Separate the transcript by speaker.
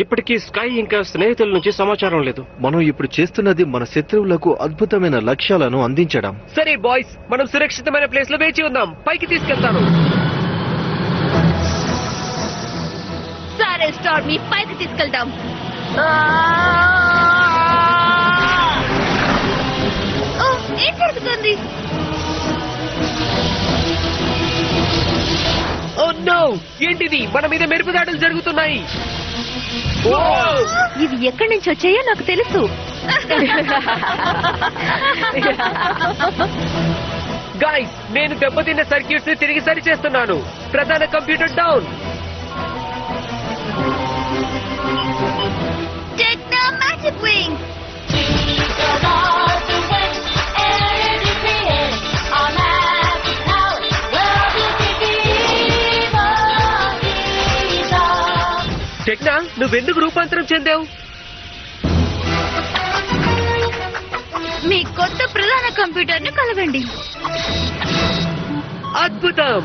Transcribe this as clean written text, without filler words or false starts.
Speaker 1: ఇప్పటికీ స్కై ఇంకా స్నేహితుల నుంచి సమాచారం లేదు.
Speaker 2: మనం ఇప్పుడు చేస్తున్నది మన శత్రువులకు అద్భుతమైన లక్ష్యాలను అందించడం.
Speaker 1: సరే బాయ్స్, మనం సురక్షితమైన ప్లేస్ లో వేచి ఉందాం. పైకి తీసుకెళ్తాను.
Speaker 3: సరే స్టార్, మీ పైకి తీసుకెళ్తాం. ఓ, ఏం జరుగుతుంది?
Speaker 1: ఓ నో, ఏంటిది? మన మీద మెరుపు దాడులు జరుగుతున్నాయి.
Speaker 3: ఇవి ఎక్కడి నుంచి వచ్చాయో నాకు తెలుసు.
Speaker 1: గాయ్స్, నేను దెబ్బతిన్న సర్క్యూట్స్ ని తిరిగి సరి చేస్తున్నాను. ప్రధాన computer down.
Speaker 3: Techno magic wing.
Speaker 1: టెక్నా, నువ్వెందుకు రూపాంతరం చెందావు?
Speaker 3: మీ కొత్త ప్రధాన కంప్యూటర్ ను కలవండి.
Speaker 1: అద్భుతం.